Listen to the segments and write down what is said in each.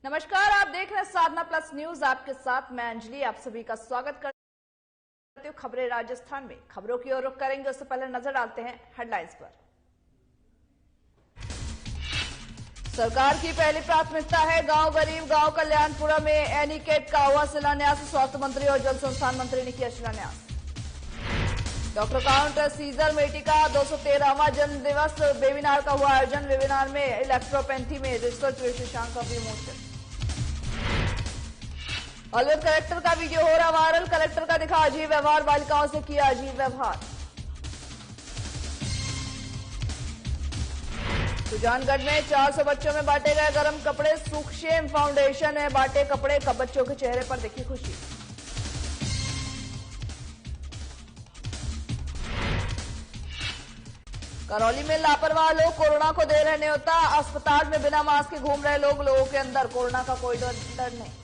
नमस्कार, आप देख रहे हैं साधना प्लस न्यूज। आपके साथ मैं अंजलि। आप सभी का स्वागत करती हूँ खबरें राजस्थान में। खबरों की ओर रुख करेंगे, उससे पहले नजर डालते हैं हेडलाइंस पर। सरकार की पहली प्राथमिकता है गांव गरीब। गांव कल्याणपुरा में एनीकेट का हुआ शिलान्यास। स्वास्थ्य मंत्री और जल संसाधन मंत्री ने किया शिलान्यास। डॉक्टर काउंट सीजर मेटी का 213वां जन्म दिवस वेबिनार का हुआ आयोजन। वेबिनार में इलेक्ट्रोपैथी में रिसर्च विशेषांक का विमोचन। अलवर कलेक्टर का वीडियो हो रहा वायरल। कलेक्टर का दिखा अजीब व्यवहार, बालिकाओं से किया अजीब व्यवहार। सुजानगढ़ में 400 बच्चों में बांटे गए गर्म कपड़े। सुखशेम फाउंडेशन ने बांटे कपड़े, बच्चों के चेहरे पर दिखी खुशी। करौली में लापरवाह लोग कोरोना को दे रहे न्योता। अस्पताल में बिना मास्क के घूम रहे लोगों के अंदर कोरोना का कोई डर नहीं।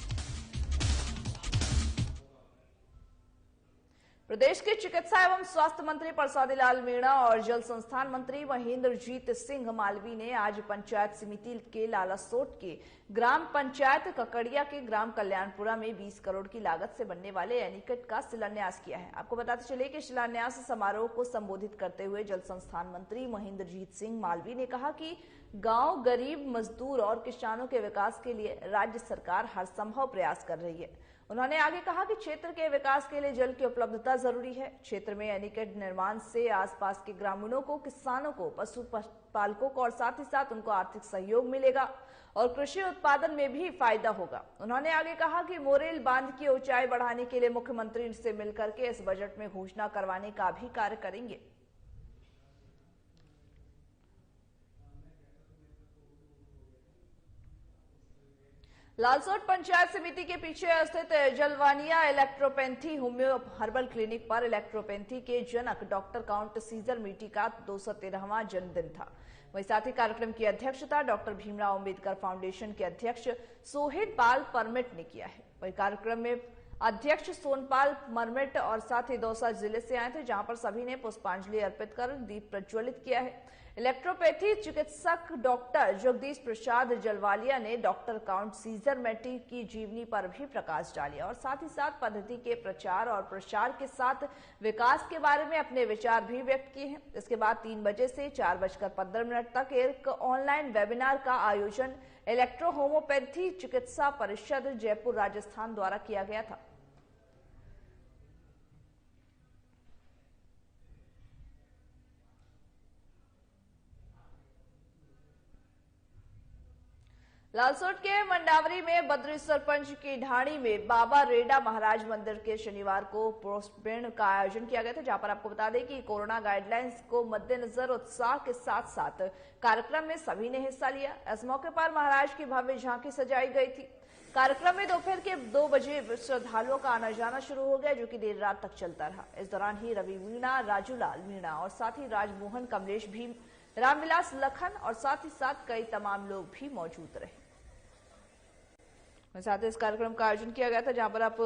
प्रदेश के चिकित्सा एवं स्वास्थ्य मंत्री परसादी लाल मीणा और जल संस्थान मंत्री महेंद्रजीत सिंह मालवी ने आज पंचायत समिति के लालासोट के ग्राम पंचायत ककड़िया के ग्राम कल्याणपुरा में 20 करोड़ की लागत से बनने वाले एनीकट का शिलान्यास किया है। आपको बताते चले कि शिलान्यास समारोह को संबोधित करते हुए जल संस्थान मंत्री महेंद्रजीत सिंह मालवी ने कहा कि गांव, गरीब, मजदूर और किसानों के विकास के लिए राज्य सरकार हर संभव प्रयास कर रही है। उन्होंने आगे कहा कि क्षेत्र के विकास के लिए जल की उपलब्धता जरूरी है। क्षेत्र में एनीकट निर्माण से आसपास के ग्रामीणों को, किसानों को, पशुपालकों को और साथ ही साथ उनको आर्थिक सहयोग मिलेगा और कृषि उत्पादन में भी फायदा होगा। उन्होंने आगे कहा कि मोरेल बांध की ऊंचाई बढ़ाने के लिए मुख्यमंत्री से मिलकर के इस बजट में घोषणा करवाने का भी कार्य करेंगे। लालसोट पंचायत समिति के पीछे स्थित जलवानिया इलेक्ट्रोपैथी होम्यो हर्बल क्लिनिक पर इलेक्ट्रोपैथी के जनक डॉक्टर काउंट सीजर मेटी का 213वां जन्मदिन था। वहीं साथ ही कार्यक्रम की अध्यक्षता डॉक्टर भीमराव अंबेडकर फाउंडेशन के अध्यक्ष सोहेल पाल परमिट ने किया है। वहीं कार्यक्रम में अध्यक्ष सोनपाल मरमिट और साथ ही दौसा जिले से आए थे, जहां पर सभी ने पुष्पांजलि अर्पित कर दीप प्रज्वलित किया है। इलेक्ट्रोपैथी चिकित्सक डॉक्टर जगदीश प्रसाद जलवालिया ने डॉक्टर काउंट सीजर मेटी की जीवनी पर भी प्रकाश डाला और साथ ही साथ पद्धति के प्रचार और प्रसार के साथ विकास के बारे में अपने विचार भी व्यक्त किए हैं। इसके बाद 3 बजे से 4:15 तक एक ऑनलाइन वेबिनार का आयोजन इलेक्ट्रो होम्योपैथी चिकित्सा परिषद जयपुर राजस्थान द्वारा किया गया था। लालसोट के मंडावरी में बद्री सरपंच की ढाणी में बाबा रेडा महाराज मंदिर के शनिवार को पोस्टपेण का आयोजन किया गया था, जहां पर आपको बता दें कि कोरोना गाइडलाइंस को मद्देनजर उत्साह के साथ साथ कार्यक्रम में सभी ने हिस्सा लिया। इस मौके पर महाराज की भव्य झांकी सजाई गई थी। कार्यक्रम में दोपहर के 2 बजे श्रद्धालुओं का आना जाना शुरू हो गया, जो कि देर रात तक चलता रहा। इस दौरान ही रवि मीणा, राजूलाल मीणा और साथ ही राजमोहन, कमलेश भीम, रामविलास लखन और साथ ही साथ कई तमाम लोग भी मौजूद रहे। साथ ही इस कार्यक्रम का आयोजन किया गया था, जहां पर आप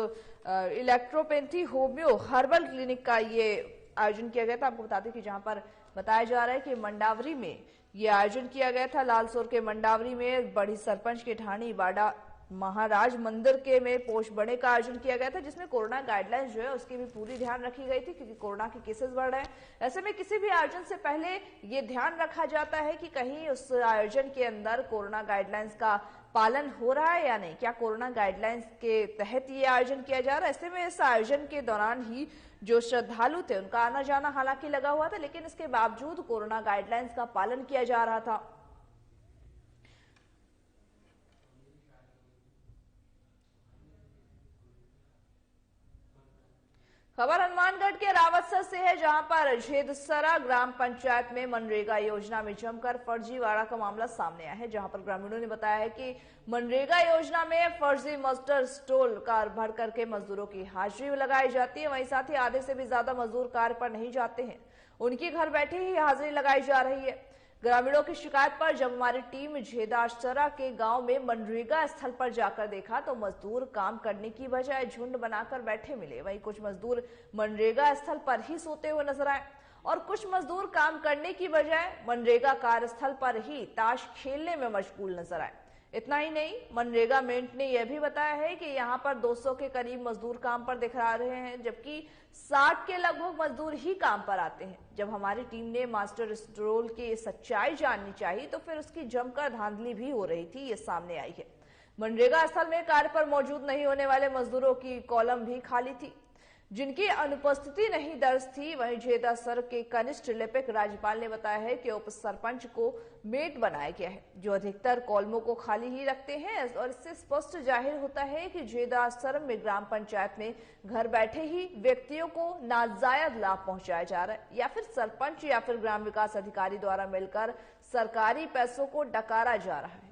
इलेक्ट्रोपैथी होम्यो हर्बल क्लिनिक का ये आयोजन किया गया था। आपको बता दें कि जहां पर बताया जा रहा है कि मंडावरी में ये आयोजन किया गया था। लालसोर के मंडावरी में बड़ी सरपंच की ढाणी बाडा महाराज मंदिर के में पोष बड़े का आयोजन किया गया था, जिसमें कोरोना गाइडलाइंस जो है उसकी भी पूरी ध्यान रखी गई थी, क्योंकि कोरोना के केसेस बढ़ रहे हैं। ऐसे में किसी भी आयोजन से पहले ये ध्यान रखा जाता है कि कहीं उस आयोजन के अंदर कोरोना गाइडलाइंस का पालन हो रहा है या नहीं, क्या कोरोना गाइडलाइंस के तहत ये आयोजन किया जा रहा है। ऐसे में इस आयोजन के दौरान ही जो श्रद्धालु थे उनका आना जाना हालांकि लगा हुआ था, लेकिन इसके बावजूद कोरोना गाइडलाइंस का पालन किया जा रहा था। खबर हनुमानगढ़ के रावतसर से है, जहां पर झेदसरा ग्राम पंचायत में मनरेगा योजना में जमकर फर्जीवाड़ा का मामला सामने आया है। जहां पर ग्रामीणों ने बताया है कि मनरेगा योजना में फर्जी मस्टर स्टोल कार भर करके मजदूरों की हाजिरी लगाई जाती है। वहीं साथ ही आधे से भी ज्यादा मजदूर कार्य पर नहीं जाते हैं, उनकी घर बैठे ही हाजिरी लगाई जा रही है। ग्रामीणों की शिकायत पर जब हमारी टीम झेदासरा के गांव में मनरेगा स्थल पर जाकर देखा तो मजदूर काम करने की बजाय झुंड बनाकर बैठे मिले। वहीं कुछ मजदूर मनरेगा स्थल पर ही सोते हुए नजर आए और कुछ मजदूर काम करने की बजाय मनरेगा कार्यस्थल पर ही ताश खेलने में मशगूल नजर आए। इतना ही नहीं, मनरेगा मेंट ने यह भी बताया है कि यहां पर 200 के करीब मजदूर काम पर दिखा रहे हैं, जबकि 60 के लगभग मजदूर ही काम पर आते हैं। जब हमारी टीम ने मास्टर स्ट्रोल की सच्चाई जाननी चाहिए तो फिर उसकी जमकर धांधली भी हो रही थी, ये सामने आई है। मनरेगा स्थल में कार्य पर मौजूद नहीं होने वाले मजदूरों की कॉलम भी खाली थी, जिनकी अनुपस्थिति नहीं दर्ज थी। वहीं झेदा सर के कनिष्ठ लिपिक राज्यपाल ने बताया है कि उप सरपंच को मेट बनाया गया है, जो अधिकतर कॉलमों को खाली ही रखते हैं। और इससे स्पष्ट जाहिर होता है कि झेदा सर में ग्राम पंचायत में घर बैठे ही व्यक्तियों को नाजायज लाभ पहुंचाया जा रहा है, या फिर सरपंच या फिर ग्राम विकास अधिकारी द्वारा मिलकर सरकारी पैसों को डकारा जा रहा है।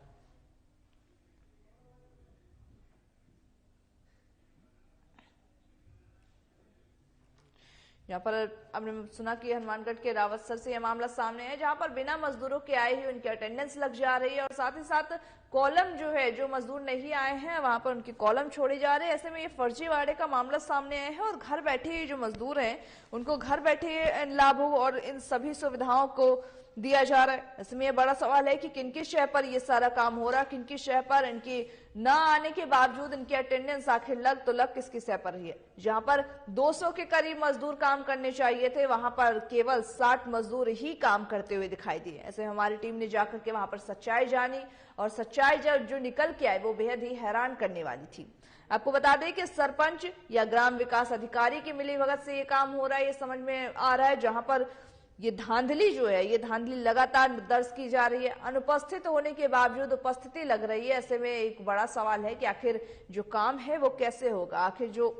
यहाँ पर आपने सुना कि हनुमानगढ़ के रावतसर से यह मामला सामने है, जहां पर बिना मजदूरों के आए ही उनकी अटेंडेंस लग जा रही है और साथ ही साथ कॉलम जो है, जो मजदूर नहीं आए हैं वहां पर उनकी कॉलम छोड़ी जा रही है। ऐसे में ये फर्जीवाड़े का मामला सामने आया है और घर बैठे ही जो मजदूर हैं उनको घर बैठे इन लाभों और इन सभी सुविधाओं को दिया जा रहा है। ऐसे में यह बड़ा सवाल है कि किनकी शय पर यह सारा काम हो रहा है, किनकी शय पर इनकी न आने के बावजूद इनकी अटेंडेंस आखिर लग तो लग किसकी शय पर रही है। जहां पर 200 के करीब मजदूर काम करने चाहिए थे, वहां पर केवल 60 मजदूर ही काम करते हुए दिखाई दिए। ऐसे हमारी टीम ने जाकर के वहां पर सच्चाई जानी और सच्चाई जो निकल के आई वो बेहद ही हैरान करने वाली थी। आपको बता दें कि सरपंच या ग्राम विकास अधिकारी की मिलीभगत से ये काम हो रहा है, ये समझ में आ रहा है। जहां पर ये धांधली जो है, ये धांधली लगातार दर्ज की जा रही है, अनुपस्थित होने के बावजूद उपस्थिति लग रही है। ऐसे में एक बड़ा सवाल है कि आखिर जो काम है वो कैसे होगा, आखिर जो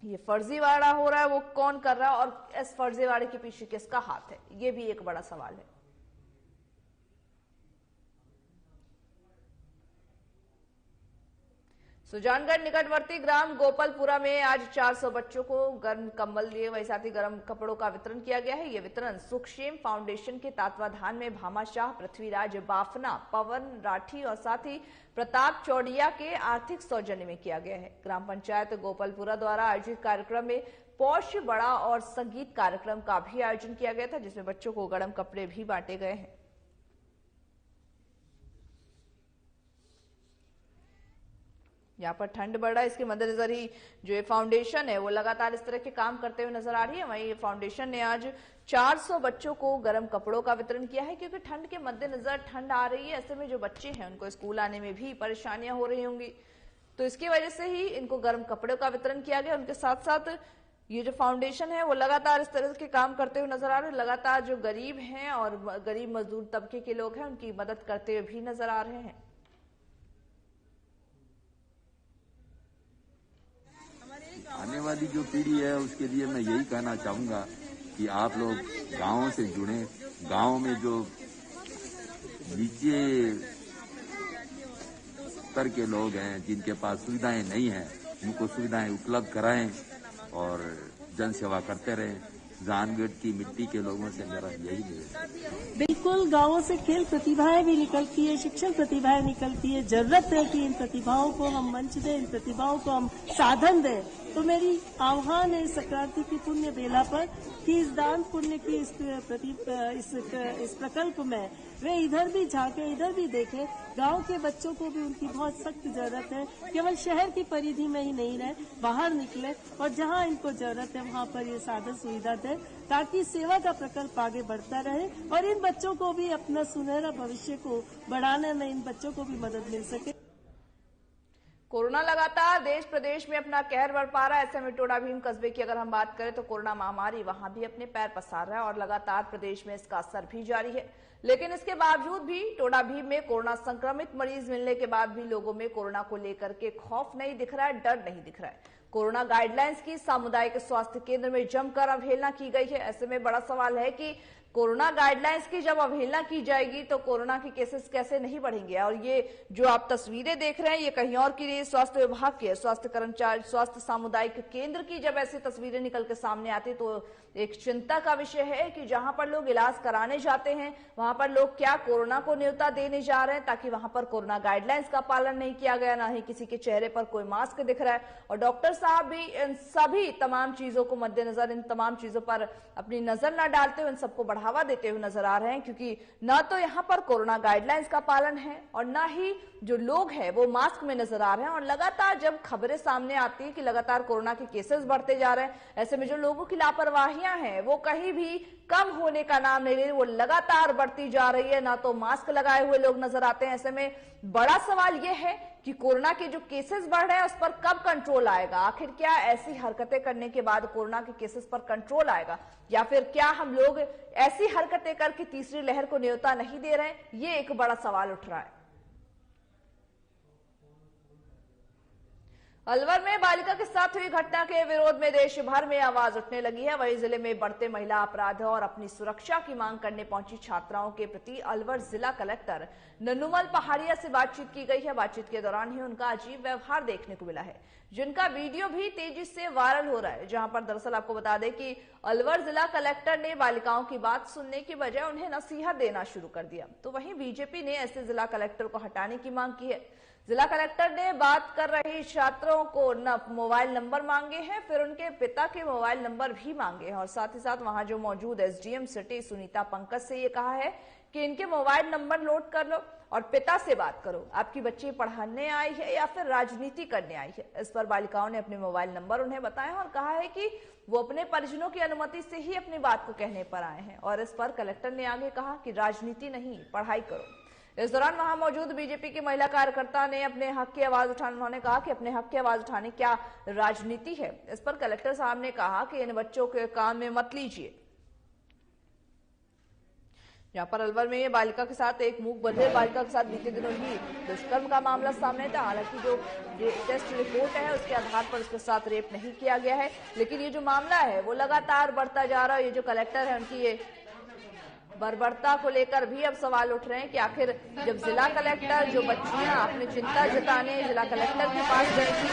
ये फर्जीवाड़ा हो रहा है वो कौन कर रहा है और इस फर्जीवाड़े के पीछे किसका हाथ है, ये भी एक बड़ा सवाल है। सुजानगढ़ निकटवर्ती ग्राम गोपालपुरा में आज 400 बच्चों को गर्म कंबल दिए, वही साथ ही गर्म कपड़ों का वितरण किया गया है। यह वितरण सुखशेम फाउंडेशन के तत्वाधान में भामा शाह, पृथ्वीराज बाफना, पवन राठी और साथ ही प्रताप चौड़िया के आर्थिक सौजन्य में किया गया है। ग्राम पंचायत गोपालपुरा द्वारा आयोजित कार्यक्रम में पौष बड़ा और संगीत कार्यक्रम का भी आयोजन किया गया था, जिसमें बच्चों को गर्म कपड़े भी बांटे गए हैं। यहाँ पर ठंड बढ़ रहा है, इसके मद्देनजर ही जो ये फाउंडेशन है वो लगातार इस तरह के काम करते हुए नजर आ रही है। वहीं ये फाउंडेशन ने आज 400 बच्चों को गर्म कपड़ों का वितरण किया है, क्योंकि ठंड के मद्देनजर ठंड आ रही है। ऐसे में जो बच्चे हैं उनको स्कूल आने में भी परेशानियां हो रही होंगी, तो इसकी वजह से ही इनको गर्म कपड़ों का वितरण किया गया। उनके साथ साथ ये जो फाउंडेशन है वो लगातार इस तरह के काम करते हुए नजर आ रहे हैं। लगातार जो गरीब हैं और गरीब मजदूर तबके के लोग हैं उनकी मदद करते हुए भी नजर आ रहे हैं। आने वाली जो पीढ़ी है उसके लिए मैं यही कहना चाहूंगा कि आप लोग गांवों से जुड़े। गांव में जो नीचे स्तर के लोग हैं जिनके पास सुविधाएं नहीं हैं, उनको सुविधाएं उपलब्ध कराएं और जन सेवा करते रहें। सुजानगढ़ की मिट्टी के लोगों से मेरा यही है। बिल्कुल, गांवों से खेल प्रतिभाएं भी निकलती है, शिक्षण प्रतिभाएं निकलती है। जरूरत है कि इन प्रतिभाओं को हम मंच दें, इन प्रतिभाओं को हम साधन दें। तो मेरी आह्वान है संक्रांति की पुण्य बेला पर कि इस दान पुण्य की इस प्रकल्प में वे इधर भी झांके, इधर भी देखें। गांव के बच्चों को भी उनकी बहुत सख्त जरूरत है। केवल शहर की परिधि में ही नहीं रहे, बाहर निकले और जहां इनको जरूरत है वहां पर ये साधन सुविधा दें, ताकि सेवा का प्रकल्प आगे बढ़ता रहे और इन बच्चों को भी अपना सुनहरा भविष्य को बढ़ाने में इन बच्चों को भी मदद मिल सके। कोरोना लगातार देश प्रदेश में अपना कहर बरपा रहा है। ऐसे में टोडा भीम कस्बे की अगर हम बात करें तो कोरोना महामारी वहां भी अपने पैर पसार रहा है और लगातार प्रदेश में इसका असर भी जारी है। लेकिन इसके बावजूद भी टोडा भीम में कोरोना संक्रमित मरीज मिलने के बाद भी लोगों में कोरोना को लेकर के खौफ नहीं दिख रहा है, डर नहीं दिख रहा है। कोरोना गाइडलाइंस की सामुदायिक स्वास्थ्य केंद्र में जमकर अवहेलना की गई है। ऐसे में बड़ा सवाल है कि कोरोना गाइडलाइंस की जब अवहेलना की जाएगी तो कोरोना के केसेस कैसे नहीं बढ़ेंगे। और ये जो आप तस्वीरें देख रहे हैं ये कहीं और की स्वास्थ्य विभाग की है, स्वास्थ्य कर्मचारी, स्वास्थ्य सामुदायिक केंद्र की जब ऐसी तस्वीरें निकल के सामने आती तो एक चिंता का विषय है कि जहां पर लोग इलाज कराने जाते हैं वहां पर लोग क्या कोरोना को न्योता देने जा रहे हैं, ताकि वहां पर कोरोना गाइडलाइंस का पालन नहीं किया गया, ना ही किसी के चेहरे पर कोई मास्क दिख रहा है। और डॉक्टर साहब भी इन सभी तमाम चीजों को मद्देनजर, इन तमाम चीजों पर अपनी नजर न डालते हुए इन सबको बढ़ावा देते हुए नजर आ रहे हैं, क्योंकि ना तो यहाँ पर कोरोना गाइडलाइंस का पालन है और ना ही जो लोग हैं वो मास्क में नजर आ रहे हैं। और लगातार जब खबरें सामने आती है कि लगातार कोरोना के केसेस बढ़ते जा रहे हैं, ऐसे में जो लोगों की लापरवाहियां हैं वो कहीं भी कम होने का नाम नहीं ले रही, वो लगातार बढ़ती जा रही है। ना तो मास्क लगाए हुए लोग नजर आते हैं। ऐसे में बड़ा सवाल यह है कि कोरोना के जो केसेस बढ़ रहे हैं उस पर कब कंट्रोल आएगा। आखिर क्या ऐसी हरकतें करने के बाद कोरोना के केसेस पर कंट्रोल आएगा, या फिर क्या हम लोग ऐसी हरकतें करके तीसरी लहर को न्योता नहीं दे रहे हैं, ये एक बड़ा सवाल उठ रहा है। अलवर में बालिका के साथ हुई घटना के विरोध में देश भर में आवाज उठने लगी है। वहीं जिले में बढ़ते महिला अपराध और अपनी सुरक्षा की मांग करने पहुंची छात्राओं के प्रति अलवर जिला कलेक्टर नन्नूमल पहाड़िया से बातचीत की गई है। बातचीत के दौरान ही उनका अजीब व्यवहार देखने को मिला है, जिनका वीडियो भी तेजी से वायरल हो रहा है। जहां पर दरअसल आपको बता दें कि अलवर जिला कलेक्टर ने बालिकाओं की बात सुनने की बजाय उन्हें नसीहत देना शुरू कर दिया। तो वहीं बीजेपी ने ऐसे जिला कलेक्टर को हटाने की मांग की है। जिला कलेक्टर ने बात कर रही छात्रों को न मोबाइल नंबर मांगे हैं, फिर उनके पिता के मोबाइल नंबर भी मांगे हैं और साथ ही साथ वहां जो मौजूद एसडीएम सिटी सुनीता पंकज से ये कहा है कि इनके मोबाइल नंबर नोट कर लो और पिता से बात करो, आपकी बच्ची पढ़ाने आई है या फिर राजनीति करने आई है। इस पर बालिकाओं ने अपने मोबाइल नंबर उन्हें बताए और कहा है कि वो अपने परिजनों की अनुमति से ही अपनी बात को कहने पर आए हैं। और इस पर कलेक्टर ने आगे कहा कि राजनीति नहीं, पढ़ाई करो। इस दौरान वहां मौजूद बीजेपी की महिला कार्यकर्ता ने अपने हक की आवाज उठाने, उन्होंने कहा कि अपने हक की आवाज उठाने क्या राजनीति है। इस पर कलेक्टर साहब ने कहा कि इन बच्चों के काम में मत लीजिए। यहाँ पर अलवर में ये बालिका के साथ एक मूक बधिर बालिका के साथ बीते दिनों ही दुष्कर्म का मामला सामने था। हालांकि जो टेस्ट रिपोर्ट है उसके आधार पर उसके साथ रेप नहीं किया गया है, लेकिन ये जो मामला है वो लगातार बढ़ता जा रहा है। ये जो कलेक्टर है उनकी ये बर्बरता को लेकर भी अब सवाल उठ रहे हैं कि आखिर जब जिला कलेक्टर जो बच्चियां अपनी चिंता जताने जिला कलेक्टर के पास गई थी,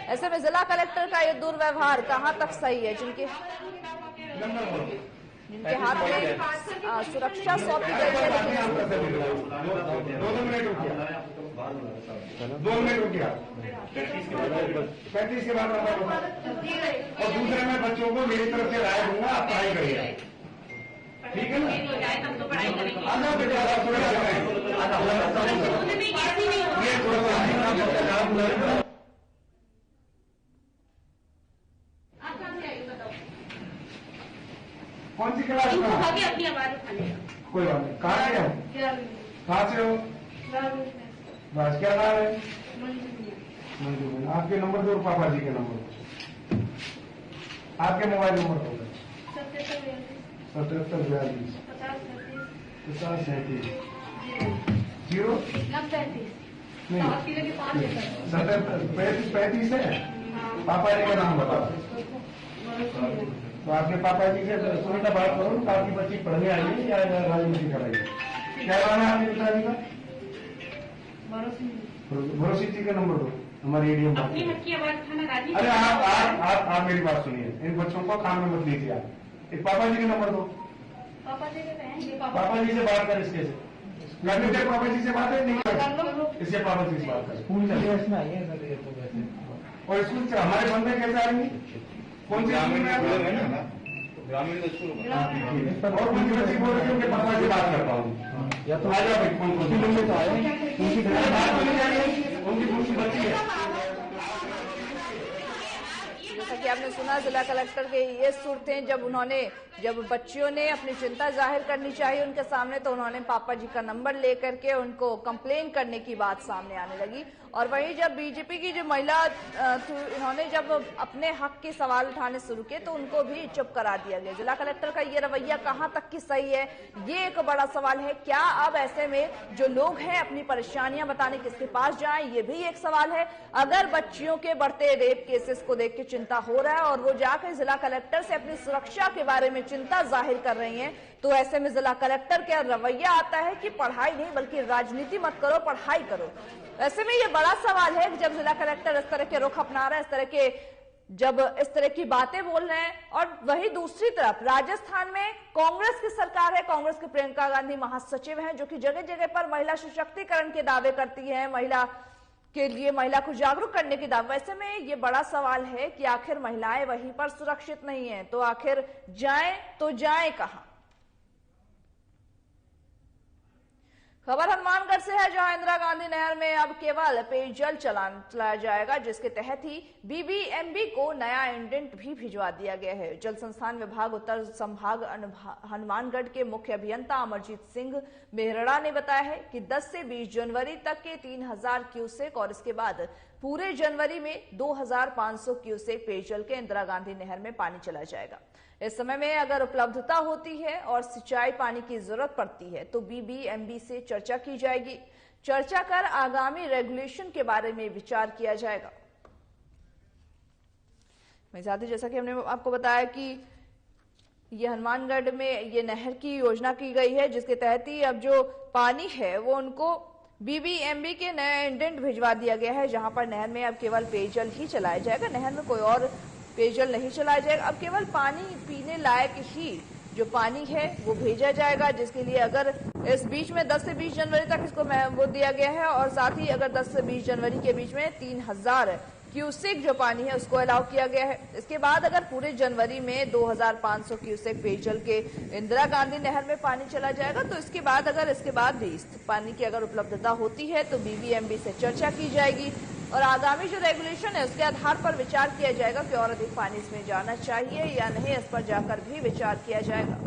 ऐसे में जिला कलेक्टर का ये दुर्व्यवहार कहां तक सही है। जिनके हाथ में सुरक्षा सौंपी गई है, लेकिन 2 मिनट रुकिया 35 के बाद और दूसरे में बच्चों को मेरी तरफ से राय दूंगा, आप पढ़ाई करिए, ठीक है ना। हम तो पढ़ाई करेंगे। कौन सी क्लास में अपनी आवाज उठाने? कोई बात नहीं। कहाँ से हो? कहाँ से हो? बस क्या नाम है? मंजू। आपके नंबर दो, पापा जी के नंबर, आपके मोबाइल नंबर होगा 77 42 50 37 0 नहीं 77 35 है। पापा जी का नाम बताओ। तो आपके पापा जी से सुनीता बात करो तो आपकी बच्ची पढ़ने आई है या राजनीति कर रही है? क्या नाम है आपके पिताजी का? भरोसी जी का नंबर दो, हमारे एडीएम। अरे आप मेरी बात सुनिए, इन बच्चों को काम में मत लीजिए। आप एक पापा जी का नंबर दो। पापा जी से बात कर, इसके से पापा जी से बात है नहीं कर, इससे पापा जी से बात कर। स्कूल में आई है और स्कूल से हमारे बंदे कैसे आएंगे? कौन सी स्कूल में? ग्रामीण स्कूल। और कौन सी बच्ची बोल रही है उनके पापा से बात करता हूँ, या तो आ जाओ भाई। कौन सी बच्चे तो आए, उनकी बात तो नहीं जाएगी, उनकी कौन सी बच्ची है? जैसा कि आपने सुना जिला कलेक्टर के ये सुर थे जब बच्चियों ने अपनी चिंता जाहिर करनी चाहिए उनके सामने, तो उन्होंने पापा जी का नंबर लेकर के उनको कंप्लेन करने की बात सामने आने लगी। और वहीं जब बीजेपी की जो महिला इन्होंने जब अपने हक के सवाल उठाने शुरू किए तो उनको भी चुप करा दिया गया। जिला कलेक्टर का ये रवैया कहां तक की सही है, ये एक बड़ा सवाल है। क्या अब ऐसे में जो लोग हैं अपनी परेशानियां बताने किसके पास जाएं, ये भी एक सवाल है। अगर बच्चियों के बढ़ते रेप केसेस को देख के चिंता हो रहा है और वो जाकर जिला कलेक्टर से अपनी सुरक्षा के बारे में चिंता जाहिर कर रही हैं, तो ऐसे में जिला कलेक्टर का रवैया आता है कि पढ़ाई नहीं बल्कि राजनीति मत करो, पढ़ाई करो। ऐसे में ये बड़ा सवाल है कि जब जिला कलेक्टर इस तरह के रुख अपना रहा है, जब इस तरह की बातें बोल रहे हैं, और वही दूसरी तरफ राजस्थान में कांग्रेस की सरकार है, कांग्रेस की प्रियंका गांधी महासचिव हैं जो कि जगह जगह पर महिला सशक्तिकरण के दावे करती है, महिला के लिए महिला को जागरूक करने की दावा। ऐसे में ये बड़ा सवाल है कि आखिर महिलाएं वहीं पर सुरक्षित नहीं है, तो आखिर जाएं तो जाएं कहां? खबर हनुमानगढ़ से है, जहां इंदिरा गांधी नहर में अब केवल पेयजल चलाया जाएगा, जिसके तहत ही बीबीएमबी को नया इंडेंट भी भिजवा दिया गया है। जल संस्थान विभाग उत्तर संभाग हनुमानगढ़ के मुख्य अभियंता अमरजीत सिंह मेहरड़ा ने बताया है कि 10 से 20 जनवरी तक के 3000 क्यूसेक और इसके बाद पूरे जनवरी में 2500 क्यूसेक पेयजल के इंदिरा गांधी नहर में पानी चला जाएगा। इस समय में अगर उपलब्धता होती है और सिंचाई पानी की जरूरत पड़ती है तो बीबीएमबी से चर्चा की जाएगी। चर्चा कर आगामी रेगुलेशन के बारे में विचार किया जाएगा। साथ ही जैसा कि हमने आपको बताया कि ये हनुमानगढ़ में ये नहर की योजना की गई है, जिसके तहत ही अब जो पानी है वो उनको बीबीएमबी के नया इंडेंट भिजवा दिया गया है, जहां पर नहर में अब केवल पेयजल ही चलाया जाएगा। नहर में कोई और पेयजल नहीं चलाया जाएगा। अब केवल पानी पीने लायक ही जो पानी है वो भेजा जाएगा, जिसके लिए अगर इस बीच में 10 से 20 जनवरी तक इसको वो दिया गया है और साथ ही अगर 10 से 20 जनवरी के बीच में 3000 क्यूसेक जो पानी है उसको अलाउ किया गया है। इसके बाद अगर पूरे जनवरी में 2500 क्यूसेक पेयजल के इंदिरा गांधी नहर में पानी चला जाएगा, तो इसके बाद अगर इसके बाद भी इस पानी की अगर उपलब्धता होती है तो बीबीएमबी से चर्चा की जाएगी और आगामी जो रेगुलेशन है उसके आधार पर विचार किया जाएगा कि और अधिक पानी इसमें जाना चाहिए या नहीं। इस पर जाकर भी विचार किया जाएगा।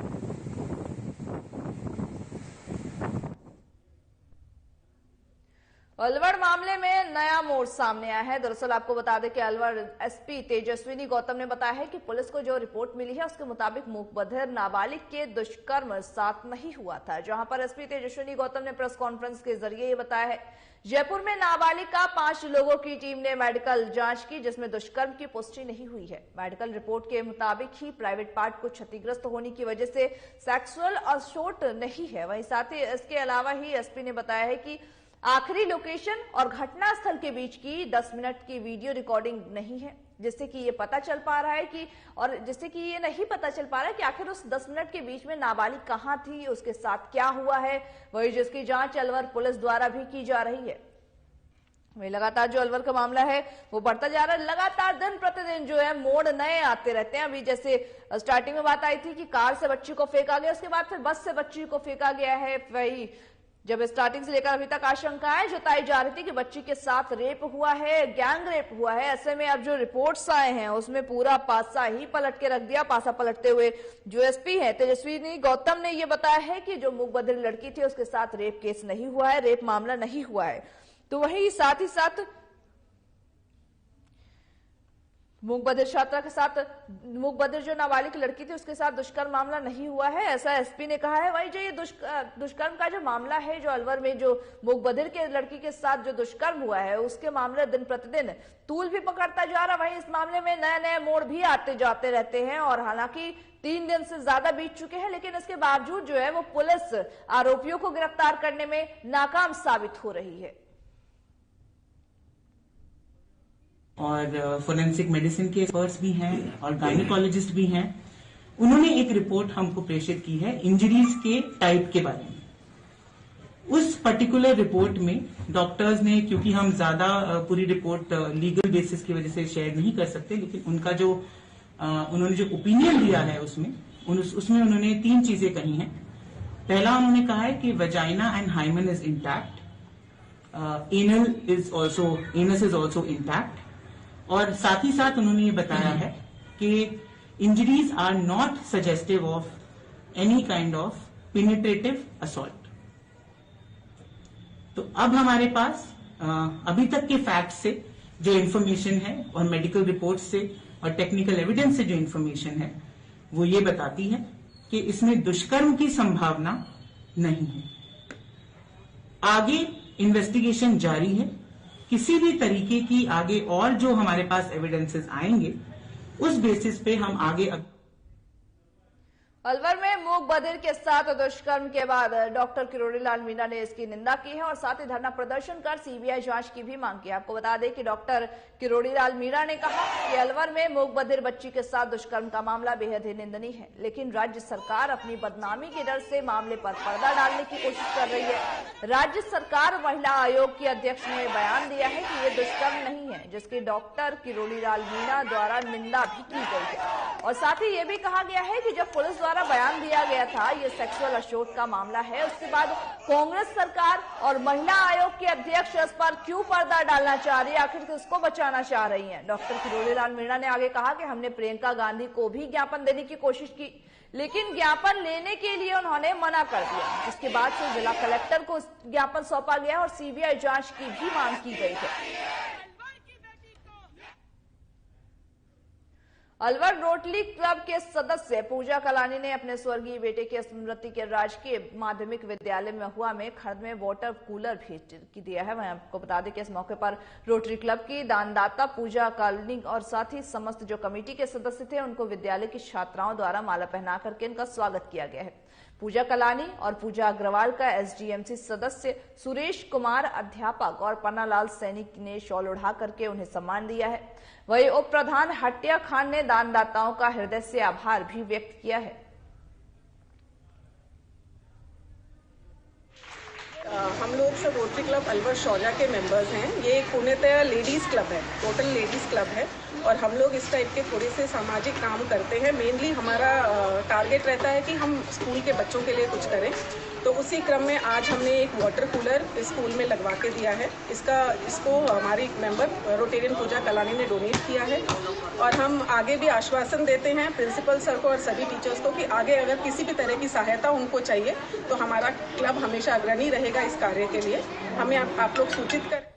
अलवर मामले में नया मोड़ सामने आया है। दरअसल आपको बता दें कि अलवर एसपी तेजस्विनी गौतम ने बताया है कि पुलिस को जो रिपोर्ट मिली है उसके मुताबिक मूक बधिर नाबालिग के दुष्कर्म साथ नहीं हुआ था। जहां पर एसपी तेजस्विनी गौतम ने प्रेस कॉन्फ्रेंस के जरिए ये बताया है। जयपुर में नाबालिग का 5 लोगों की टीम ने मेडिकल जांच की, जिसमें दुष्कर्म की पुष्टि नहीं हुई है। मेडिकल रिपोर्ट के मुताबिक ही प्राइवेट पार्ट को क्षतिग्रस्त होने की वजह से सेक्सुअल असॉल्ट नहीं है। वहीं साथ ही इसके अलावा ही एसपी ने बताया है कि आखिरी लोकेशन और घटना स्थल के बीच की 10 मिनट की वीडियो रिकॉर्डिंग नहीं है, जिससे कि ये पता चल पा रहा है कि और जिससे कि ये नहीं पता चल पा रहा है कि आखिर उस 10 मिनट के बीच में नाबालिग कहां थी, उसके साथ क्या हुआ है। वही जिसकी जांच अलवर पुलिस द्वारा भी की जा रही है। वही लगातार जो अलवर का मामला है वो बढ़ता जा रहा है। लगातार दिन प्रतिदिन जो है मोड़ नए आते रहते हैं। अभी जैसे स्टार्टिंग में बात आई थी कि कार से बच्ची को फेंका गया, उसके बाद फिर बस से बच्ची को फेंका गया है। वही जब स्टार्टिंग से लेकर अभी तक आशंकाएं जताई जा रही थी कि बच्ची के साथ रेप हुआ है, गैंग रेप हुआ है। ऐसे में अब जो रिपोर्ट्स आए हैं उसमें पूरा पासा ही पलट के रख दिया। पासा पलटते हुए जो एसपी है तेजस्विनी गौतम ने यह बताया है कि जो मूक बधिर लड़की थी उसके साथ रेप केस नहीं हुआ है, रेप मामला नहीं हुआ है। तो वही साथ ही साथ मूक बधिर छात्रा के साथ मूक बधिर जो नाबालिग लड़की थी उसके साथ दुष्कर्म मामला नहीं हुआ है, ऐसा एसपी ने कहा है। वही जो ये दुष्कर्म का जो मामला है, जो अलवर में जो मूक बधिर के लड़की के साथ जो दुष्कर्म हुआ है उसके मामले दिन प्रतिदिन तूल भी पकड़ता जा रहा। वहीं इस मामले में नए नए मोड़ भी आते जाते रहते हैं और हालांकि 3 दिन से ज्यादा बीत चुके हैं, लेकिन इसके बावजूद जो है वो पुलिस आरोपियों को गिरफ्तार करने में नाकाम साबित हो रही है। और फोरेंसिक मेडिसिन के एक्सपर्ट्स भी हैं और गायनिकोलॉजिस्ट भी हैं। उन्होंने एक रिपोर्ट हमको प्रेषित की है इंजरीज के टाइप के बारे में। उस पर्टिकुलर रिपोर्ट में डॉक्टर्स ने, क्योंकि हम ज्यादा पूरी रिपोर्ट लीगल बेसिस की वजह से शेयर नहीं कर सकते, लेकिन उनका जो उन्होंने जो ओपिनियन दिया है उसमें उन्होंने 3 चीजें कही हैं। पहला उन्होंने कहा है कि vagina and hymen is intact, anus is also intact, और साथ ही साथ उन्होंने ये बताया है कि injuries are not suggestive of any kind of penetrative assault. तो अब हमारे पास अभी तक के फैक्ट से जो इंफॉर्मेशन है और मेडिकल रिपोर्ट से और टेक्निकल एविडेंस से जो इंफॉर्मेशन है वो ये बताती है कि इसमें दुष्कर्म की संभावना नहीं है। आगे इन्वेस्टिगेशन जारी है। किसी भी तरीके की आगे और जो हमारे पास एविडेंसेस आएंगे उस बेसिस पे हम आगे अलवर में मूक बधिर के साथ दुष्कर्म के बाद डॉक्टर किरोड़ी लाल मीणा ने इसकी निंदा की है और साथ ही धरना प्रदर्शन कर सीबीआई जांच की भी मांग की। आपको बता दें कि डॉक्टर किरोड़ी लाल मीणा ने कहा कि अलवर में मूक बधिर बच्ची के साथ दुष्कर्म का मामला बेहद ही निंदनीय है, लेकिन राज्य सरकार अपनी बदनामी के डर से मामले पर पर्दा डालने की कोशिश कर रही है। राज्य सरकार महिला आयोग की अध्यक्ष ने बयान दिया है कि ये दुष्कर्म नहीं है, जिसकी डॉक्टर किरोड़ी लाल मीणा द्वारा निंदा भी की गई है। और साथ ही ये भी कहा गया है कि जब पुलिस द्वारा द्वारा बयान दिया गया था ये सेक्सुअल असॉल्ट का मामला है, उसके बाद कांग्रेस सरकार और महिला आयोग की अध्यक्ष इस पर क्यों पर्दा डालना चाह रही है, आखिर किसको बचाना चाह रही हैं? डॉक्टर किरोड़ीलाल मीणा ने आगे कहा कि हमने प्रियंका गांधी को भी ज्ञापन देने की कोशिश की, लेकिन ज्ञापन लेने के लिए उन्होंने मना कर दिया, जिसके बाद से जिला कलेक्टर को ज्ञापन सौंपा गया और सीबीआई जांच की भी मांग की गई है। अलवर रोटरी क्लब के सदस्य पूजा कलानी ने अपने स्वर्गीय बेटे की स्मृति के राजकीय माध्यमिक विद्यालय महुआ में खर्द में वाटर कूलर भेंट दिया है। वहीं आपको बता दें कि इस मौके पर रोटरी क्लब की दानदाता पूजा कलानी और साथ ही समस्त जो कमेटी के सदस्य थे उनको विद्यालय की छात्राओं द्वारा माला पहना करके इनका स्वागत किया गया है। पूजा कलानी और पूजा अग्रवाल का एसडीएमसी सदस्य सुरेश कुमार, अध्यापक और पन्नालाल सैनी ने शॉल उड़ा करके उन्हें सम्मान दिया है। वहीं उप प्रधान हट्टिया खान ने दानदाताओं का हृदय से आभार भी व्यक्त किया है। हम लोग सब रोटरी क्लब अलवर शौजा के मेंबर्स हैं। ये एक पूर्णतः लेडीज क्लब है, टोटल लेडीज क्लब है और हम लोग इस टाइप के थोड़े से सामाजिक काम करते हैं। मेनली हमारा टारगेट रहता है कि हम स्कूल के बच्चों के लिए कुछ करें, तो उसी क्रम में आज हमने एक वाटर कूलर स्कूल में लगवा के दिया है। इसको हमारी मेंबर रोटेरियन पूजा कलानी ने डोनेट किया है और हम आगे भी आश्वासन देते हैं प्रिंसिपल सर को और सभी टीचर्स को कि आगे अगर किसी भी तरह की सहायता उनको चाहिए तो हमारा क्लब हमेशा अग्रणी रहेगा इस कार्य के लिए। हमें आप लोग सूचित कर।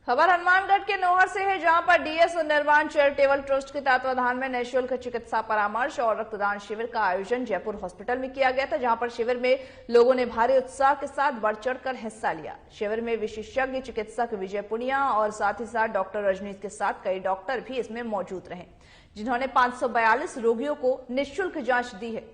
खबर हनुमानगढ़ के नोहर से है, जहां पर डीएस निर्वाण चैरिटेबल ट्रस्ट के तत्वाधान में निःशुल्क चिकित्सा परामर्श और रक्तदान शिविर का आयोजन जयपुर हॉस्पिटल में किया गया था, जहां पर शिविर में लोगों ने भारी उत्साह के साथ बढ़ चढ़कर हिस्सा लिया। शिविर में विशेषज्ञ चिकित्सक विजय पुनिया और साथ ही साथ डॉक्टर रजनीश के साथ कई डॉक्टर भी इसमें मौजूद रहे, जिन्होंने 542 रोगियों को निःशुल्क जांच दी है।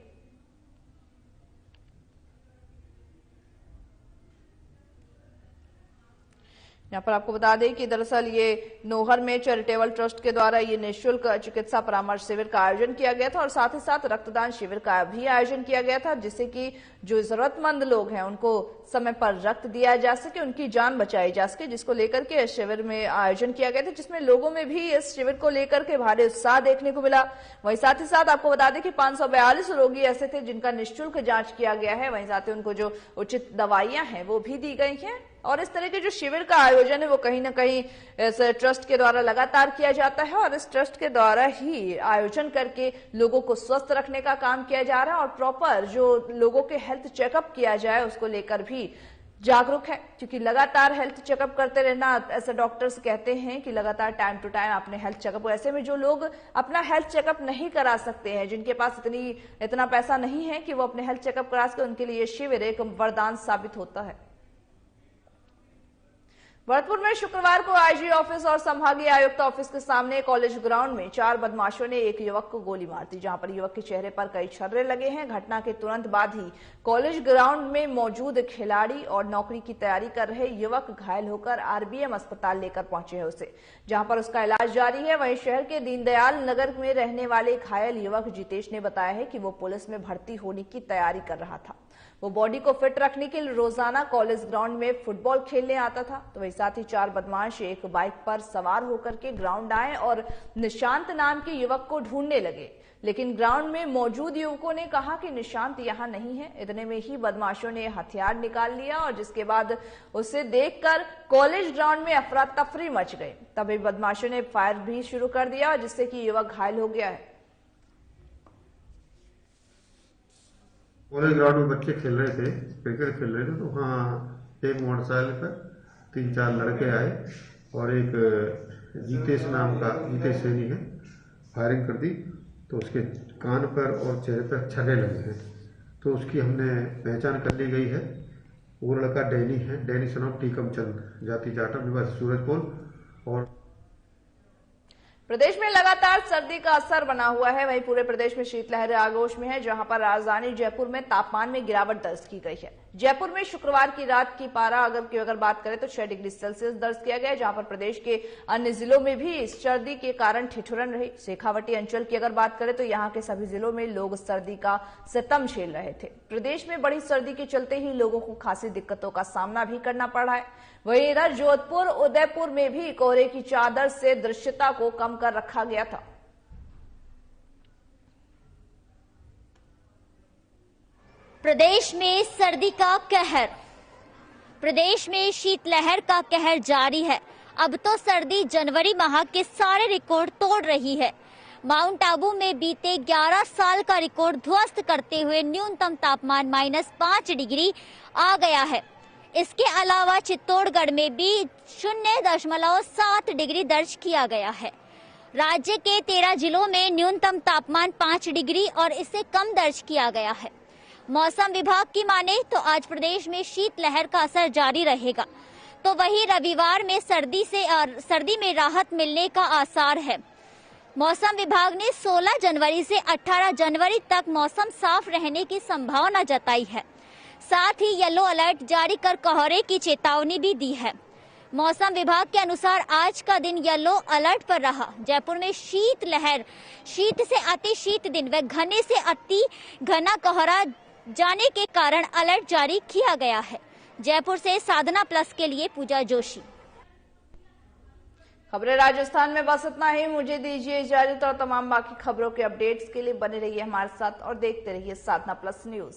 यहाँ पर आपको बता दें कि दरअसल ये नोहर में चैरिटेबल ट्रस्ट के द्वारा ये निःशुल्क चिकित्सा परामर्श शिविर का आयोजन किया गया था और साथ ही साथ रक्तदान शिविर का भी आयोजन किया गया था, जिससे कि जो जरूरतमंद लोग हैं उनको समय पर रक्त दिया जा सके, उनकी जान बचाई जा सके, जिसको लेकर के इस शिविर में आयोजन किया गया था, जिसमें लोगों में भी इस शिविर को लेकर के भारी उत्साह देखने को मिला। वहीं साथ ही साथ आपको बता दें कि 542 रोगी ऐसे थे जिनका निःशुल्क जांच किया गया है। वहीं साथ ही उनको जो उचित दवाइयां हैं वो भी दी गई हैं और इस तरह के जो शिविर का आयोजन है वो कहीं ना कहीं इस ट्रस्ट के द्वारा लगातार किया जाता है और इस ट्रस्ट के द्वारा ही आयोजन करके लोगों को स्वस्थ रखने का काम किया जा रहा है और प्रॉपर जो लोगों के हेल्थ चेकअप किया जाए उसको लेकर भी जागरूक है, क्योंकि लगातार हेल्थ चेकअप करते रहना, ऐसे डॉक्टर्स कहते हैं कि लगातार टाइम टू टाइम अपने हेल्थ चेकअप, ऐसे में जो लोग अपना हेल्थ चेकअप नहीं करा सकते हैं, जिनके पास इतना पैसा नहीं है कि वो अपने हेल्थ चेकअप करा सके, उनके लिए शिविर एक वरदान साबित होता है। भरतपुर में शुक्रवार को आईजी ऑफिस और संभागीय आयुक्त ऑफिस के सामने कॉलेज ग्राउंड में 4 बदमाशों ने एक युवक को गोली मार दी, जहां पर युवक के चेहरे पर कई छर्रे लगे हैं। घटना के तुरंत बाद ही कॉलेज ग्राउंड में मौजूद खिलाड़ी और नौकरी की तैयारी कर रहे युवक घायल होकर आरबीएम अस्पताल लेकर पहुंचे हैं उसे, जहां पर उसका इलाज जारी है। वहीं शहर के दीनदयाल नगर में रहने वाले घायल युवक जितेश ने बताया है कि वो पुलिस में भर्ती होने की तैयारी कर रहा था। वो बॉडी को फिट रखने के लिए रोजाना कॉलेज ग्राउंड में फुटबॉल खेलने आता था। तो वही साथ ही 4 बदमाश एक बाइक पर सवार होकर के ग्राउंड आए और निशांत नाम के युवक को ढूंढने लगे, लेकिन ग्राउंड में मौजूद युवकों ने कहा कि निशांत यहां नहीं है। इतने में ही बदमाशों ने हथियार निकाल लिया और जिसके बाद उसे देखकर कॉलेज ग्राउंड में अफरा तफरी मच गई। तभी बदमाशों ने फायर भी शुरू कर दिया, जिससे कि युवक घायल हो गया है। कॉलेज ग्राउंड में बच्चे खेल रहे थे, क्रिकेट खेल रहे थे, तो वहाँ एक मोटरसाइकिल पर 3-4 लड़के आए और एक जीतेश नाम का जीतेश सैनी है, फायरिंग कर दी तो उसके कान पर और चेहरे पर छर्रे लगे हैं। तो उसकी हमने पहचान कर ली गई है। वो लड़का डैनी है, डैनी सन ऑफ टीकम चंद, जाति जाटव, निवासी सूरजपोल। और प्रदेश में लगातार सर्दी का असर बना हुआ है। वहीं पूरे प्रदेश में शीतलहर आगोश में है, जहां पर राजधानी जयपुर में तापमान में गिरावट दर्ज की गई है। जयपुर में शुक्रवार की रात की पारा अगर बात करें तो 6 डिग्री सेल्सियस दर्ज किया गया, जहां पर प्रदेश के अन्य जिलों में भी इस सर्दी के कारण ठिठुरन रही। शेखावटी अंचल की अगर बात करें तो यहाँ के सभी जिलों में लोग सर्दी का सितम झेल रहे थे। प्रदेश में बड़ी सर्दी के चलते ही लोगों को खासी दिक्कतों का सामना भी करना पड़ रहा है। वहीं इधर जोधपुर, उदयपुर में भी कोहरे की चादर से दृश्यता को कम कर रखा गया था। प्रदेश में सर्दी का कहर। प्रदेश में शीतलहर का कहर जारी है। अब तो सर्दी जनवरी माह के सारे रिकॉर्ड तोड़ रही है। माउंट आबू में बीते 11 साल का रिकॉर्ड ध्वस्त करते हुए न्यूनतम तापमान -5 डिग्री आ गया है। इसके अलावा चित्तौड़गढ़ में भी 0.7 डिग्री दर्ज किया गया है। राज्य के 13 जिलों में न्यूनतम तापमान 5 डिग्री और इससे कम दर्ज किया गया है। मौसम विभाग की माने तो आज प्रदेश में शीतलहर का असर जारी रहेगा, तो वहीं रविवार में सर्दी में राहत मिलने का आसार है। मौसम विभाग ने 16 जनवरी से 18 जनवरी तक मौसम साफ रहने की संभावना जताई है। साथ ही येलो अलर्ट जारी कर कोहरे की चेतावनी भी दी है। मौसम विभाग के अनुसार आज का दिन येलो अलर्ट पर रहा। जयपुर में शीतलहर, शीत से अति शीत दिन व घने से अति घना कोहरा जाने के कारण अलर्ट जारी किया गया है। जयपुर से साधना प्लस के लिए पूजा जोशी। खबरें राजस्थान में बस इतना ही। मुझे दीजिए इजाजत और तमाम बाकी खबरों के अपडेट्स के लिए बने रहिए हमारे साथ और देखते रहिए साधना प्लस न्यूज।